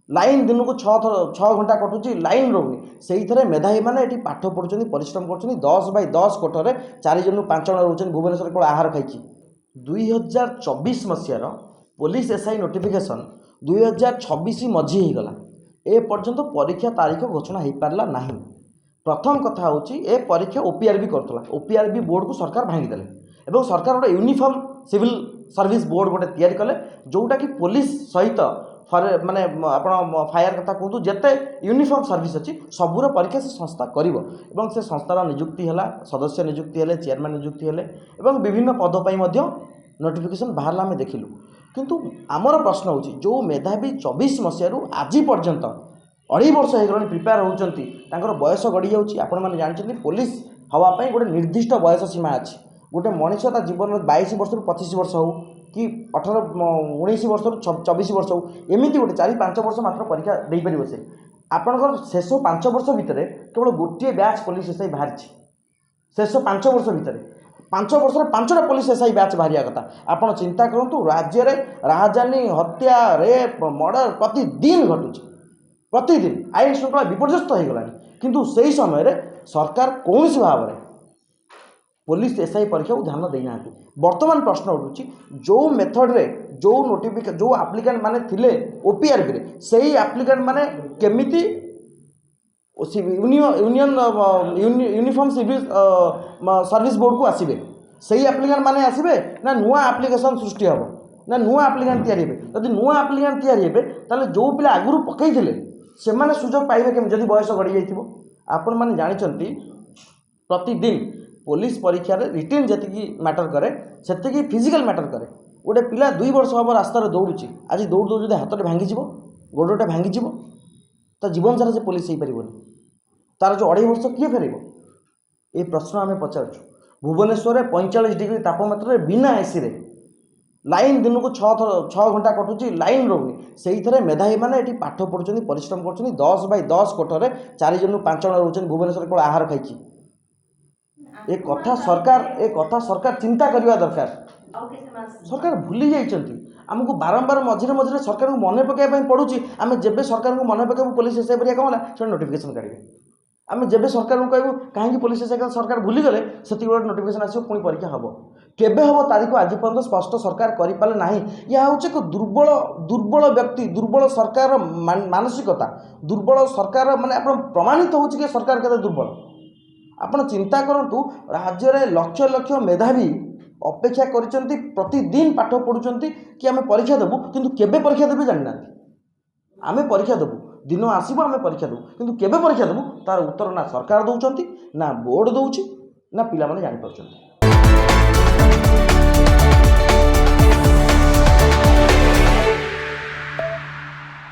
Line दिन को 6 घंटा कटुची लाइन रोनी से ही मेधावी मैंने ये पाठ पढ़ुं परिश्रम कर 10x10 कोठर 4 जन 5 जन रोच भुवनेश्वर केवल आहार खाई 2024 मसीहार पुलिस एसआई नोटिफिकेशन 2026 मझी होगला ए पर्यंत परीक्षा तारीख घोषणा हो पारा ना। प्रथम कथा हूँ ए परीक्षा ओपीआरबी करुला ओपीआरबी बोर्ड को सरकार भांगीदेले और सरकार गोटे यूनिफॉर्म सिविल सर्विस बोर्ड गोटे तैयारी कले जोटा कि पुलिस सहित माने आप फायर कथा कहतु जिते यूनिफॉर्म सर्विस अच्छी सबूर परीक्षा से संस्था करिवो एवं से संस्थार नियुक्ति है सदस्य नियुक्ति है चेयरमैन नियुक्ति है एवं विभिन्न पदपाई नोटिफिकेशन बाहर आम देखिलु किंतु आमर प्रश्न होची जो मेधावी 24 मसीह आज पर्यंत 2.5 वर्ष हो प्रिपेयर होती बयस गड़ी जाऊँगी आपण मैंने जानते पुलिस हवापाई गोटे निर्दिष्ट बयस सीमा अच्छी गोटे मनीष ता जीवन 22 वर्ष 25 वर्ष हो कि 18-19 वर्ष 24 वर्ष हो एमती गोटे 4-5 वर्ष मात्र परीक्षा दे पार से आपंकर शेष 5 वर्ष भितर केवल गोटे बैच पुलिस एसआई बाहरी शेष 5 वर्ष भितर 5 वर्ष 5टा पुलिस एसआई बैच बाहर कथा आप चिंता करूँ राज्य में राजधानी हत्या रेप मर्डर प्रतिदिन घटुच प्रतिदिन आईन श्रृंखला विपर्यस्त हो गला किंतु से समय सरकार कौन भाव में पुलिस एसआई परीक्षा को ध्यान देना। वर्तमान प्रश्न उठुची जो मेथड रे जो नोटिफिकेशन जो एप्लिकेंट माने थिले ओपीआरबी रे सही एप्लिकेंट माने केमिति यूनिफॉर्म सिविल सर्विस बोर्ड को आसीबे सही एप्लिकेंट माने आसीबे ना नुआ एप्लिकेशन सृष्टि हम ना नुआ एप्लिकेंट तैयारी हेबे जदि नुआ एप्लिकेंट तैयारी हेबे ताले जो पिला आगुरु पकईथिले सेमाने सुजोग पाइबे केम जदि बयस गड़ी जाइथिबो। आपण माने जानिचंती प्रतिदिन पुलिस परीक्षा रे रिटेन जति मैटर करे से फिजिकल मैटर करे गोटे पिला 2 वर्ष हम रास्तार दौड़ुची आज दौड़ दौड़ जो हाथ भांगी गोड़टे भांगी तो जीवन सारा से पुलिस हो पार तार जो 2.5 वर्ष किए फेर ये प्रश्न आम पचार भुवनेश्वर 45 डिग्री तापमात्रा बिना एसी रे लाइन दिन को 6 घंटा कटुची लाइन रोनी से ही मेधावी मैंने ये पाठ पढ़ुं परिश्रम कर 10x10 कोठर 4 जन 5 जन रोच भुवनेश्वर केवल आहार खाई ए कथा सरकार चिंता करने दरकार। सरकार भूली जाइछंती आमको बारंबार मझे मझे सरकार को मन पकाइबा पड़ुची आम जेबे सरकार को मन पकाइबू पुलिस एसआई परीक्षा कम है नोटिफिकेशन काढ़े आम जेबे सरकार को कहूँ कहीं पुलिस एसआई सरकार भूली गले से नोटिफिकेशन आसो पुणी परीक्षा हम केबे हम तारीख आज पर्यटन स्पष्ट सरकार करें ना। यह हूँ एक दुर्बल व्यक्ति दुर्बल सरकार मानसिकता दुर्बल सरकार माने प्रमाणित हो सरकार के दुर्बल। आपण चिंता करूँ राज्य में लक्ष लक्ष मेधावी अपेक्षा कर प्रतिदिन पाठ पढ़ुं कि आम परीक्षा देवु किंतु केबे परीक्षा देवे जाना आम परीक्षा देवु दिन आसब आम परीक्षा देवु किंतु केबे परीक्षा देवु तार उत्तर ना सरकार दौरान ना बोर्ड दौर ना पिला जापर।